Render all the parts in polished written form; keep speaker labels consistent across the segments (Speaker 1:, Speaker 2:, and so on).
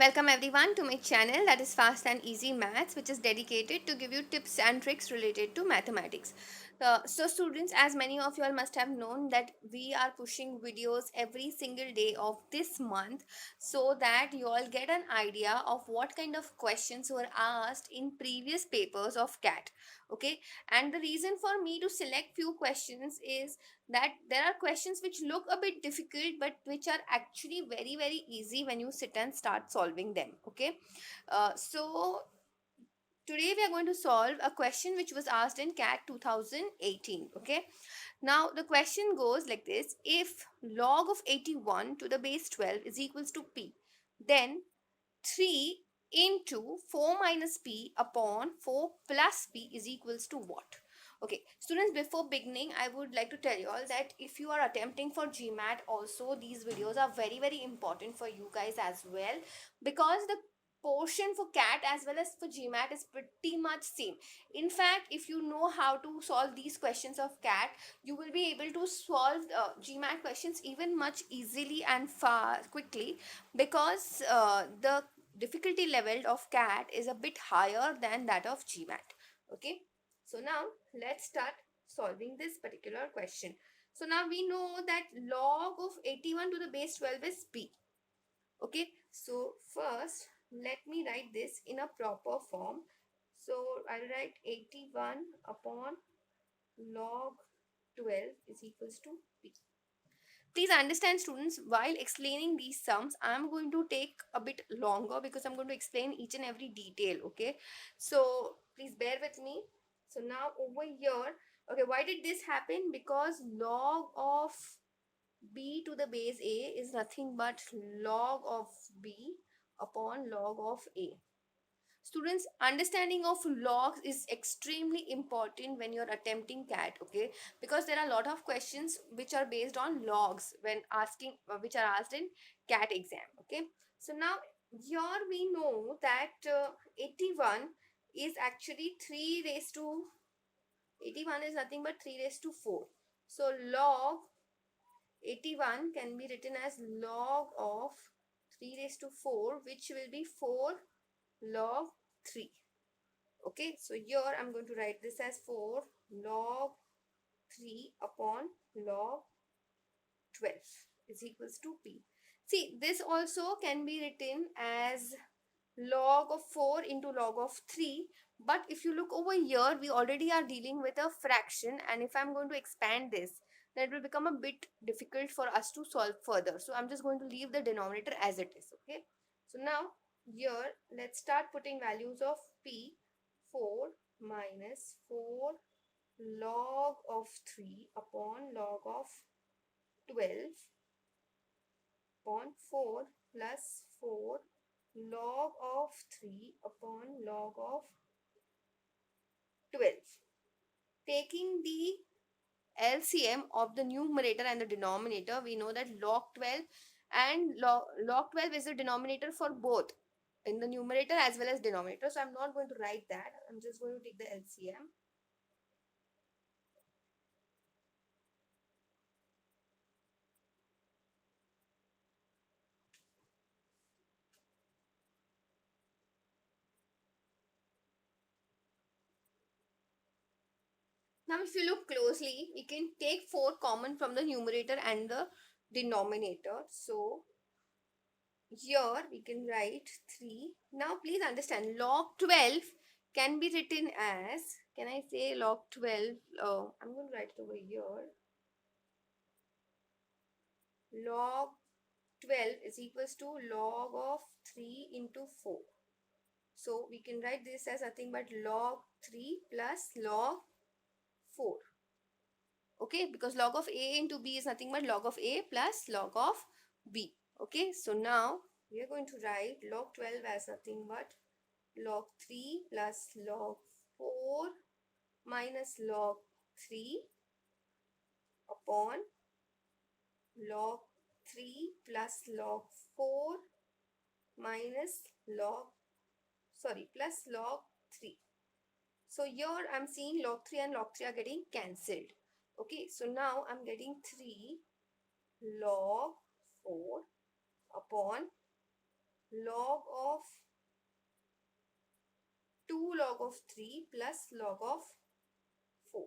Speaker 1: Welcome everyone to my channel, that is Fast and Easy Maths, which is dedicated to give you tips and tricks related to mathematics. So students, as many of you all must have known that we are pushing videos every single day of this month so that you all get an idea of what kind of questions were asked in previous papers of CAT. Okay, and the reason for me to select few questions is that there are questions which look a bit difficult but which are actually very easy when you sit and start solving them. Okay, so today we are going to solve a question which was asked in CAT 2018. Okay, now the question goes like this: if log of 81 to the base 12 is equals to p, then 3 into 4 minus p upon 4 plus p is equals to what? Okay, students, before beginning, I would like to tell you all that if you are attempting for GMAT also, these videos are very important for you guys as well, because the portion for CAT as well as for GMAT is pretty much same. In fact, if you know how to solve these questions of CAT, you will be able to solve GMAT questions even much easily and far quickly, because the difficulty level of CAT is a bit higher than that of GMAT. Okay, so now let's start solving this particular question. So now we know that log of 81 to the base 12 is p. Okay, so first let me write this in a proper form. So I'll write 81 upon log 12 is equals to p. Please understand, students, while explaining these sums, I'm going to take a bit longer because I'm going to explain each and every detail. Okay, so please bear with me. So now over here, okay, why did this happen? Because log of b to the base a is nothing but log of b upon log of a. Students, understanding of logs is extremely important when you're attempting CAT. Okay, because there are a lot of questions which are based on logs when asking which are asked in CAT exam. Okay, so now here we know that 81 is actually 3 raised to 81 is nothing but 3 raised to 4. So log 81 can be written as log of 3 raised to 4, which will be 4 log 3. Okay, so here I'm going to write this as 4 log 3 upon log 12 is equals to p. See, this also can be written as log of 4 into log of 3. But if you look over here, we already are dealing with a fraction. And if I'm going to expand this, then it will become a bit difficult for us to solve further. So I'm just going to leave the denominator as it is. Okay, so now here let's start putting values of p. 4 minus 4 log of 3 upon log of 12 upon 4 plus 4 log of 3 upon log of 12. Taking the LCM of the numerator and the denominator, we know that log 12 and log 12 is the denominator for both in the numerator as well as denominator. So I'm not going to write that. I'm just going to take the LCM. Now, if you look closely, we can take 4 common from the numerator and the denominator. So, here we can write 3. Now, please understand, log 12 can be written as, can I say log 12? I'm going to write it over here. Log 12 is equals to log of 3 into 4. So, we can write this as nothing but log 3 plus log 4. Okay, because log of a into b is nothing but log of a plus log of b. Okay, so now we are going to write log 12 as nothing but log 3 plus log 4 minus log 3 upon log 3 plus log 4 minus log, sorry, plus log 3. So here I'm seeing log 3 and log 3 are getting cancelled. Okay, so now I'm getting 3 log 4 upon log of 2 log of 3 plus log of 4.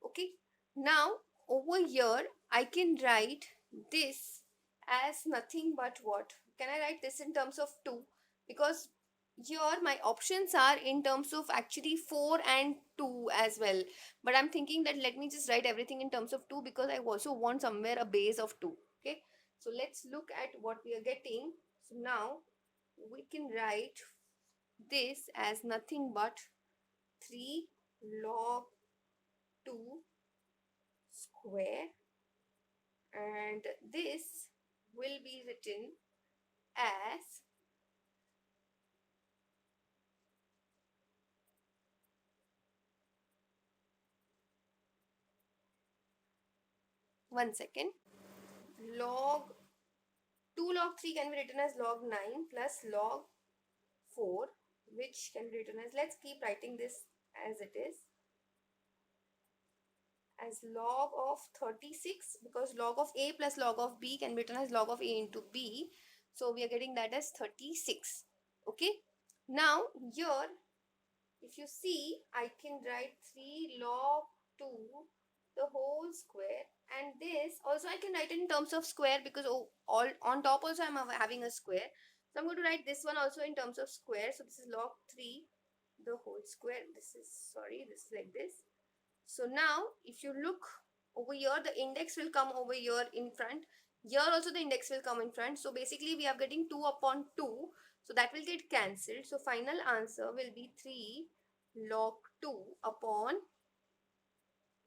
Speaker 1: Okay, now over here I can write this as nothing but what? Can I write this in terms of 2? Because here my options are in terms of actually 4 and 2 as well, but I'm thinking that let me just write everything in terms of 2 because I also want somewhere a base of 2. Okay, so let's look at what we are getting. So now we can write this as nothing but 3 log 2 square, and this will be written as 1 second, log 2 log 3 can be written as log 9 plus log 4, which can be written as, let's keep writing this as it is, as log of 36, because log of a plus log of b can be written as log of a into b, so we are getting that as 36. Okay, now here if you see, I can write 3 log 2 the whole square, and this also I can write in terms of square because all on top also I'm having a square, so I'm going to write this one also in terms of square. So this is log 3 the whole square, this is, sorry, this is like this. So now if you look over here, the index will come over here in front, here also the index will come in front, so basically we are getting 2 upon 2, so that will get cancelled. So final answer will be 3 log 2 upon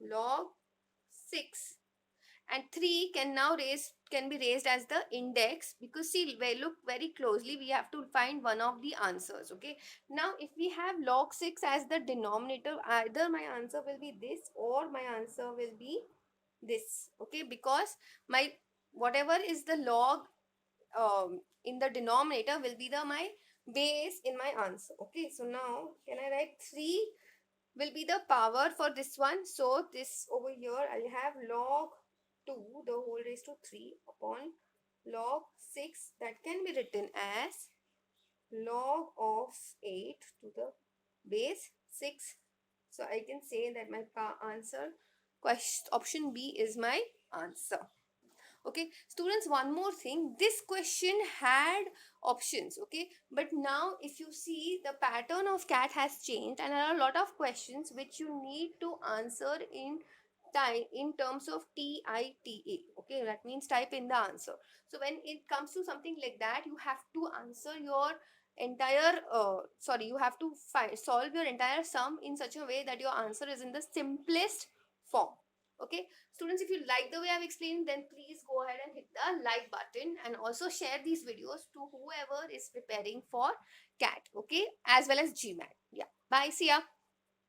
Speaker 1: log 6, and 3 can be raised as the index, because see, we look very closely, we have to find one of the answers. Okay, now if we have log 6 as the denominator, either my answer will be this or my answer will be this. Okay, because my whatever is the log in the denominator will be the my base in my answer. Okay, so now can I write 3 will be the power for this one, so this over here I'll have log 2 the whole raised to 3 upon log 6, that can be written as log of 8 to the base 6. So I can say that my answer, question option B, is my answer. Okay, students, one more thing, this question had options. Okay, but now if you see, the pattern of CAT has changed and there are a lot of questions which you need to answer in time in terms of TITA. Okay, that means type in the answer. So when it comes to something like that, you have to answer your entire you have to solve your entire sum in such a way that your answer is in the simplest form. Okay, students, if you like the way I've explained, then please go ahead and hit the like button and also share these videos to whoever is preparing for CAT, okay, as well as GMAT. Yeah, bye, see ya.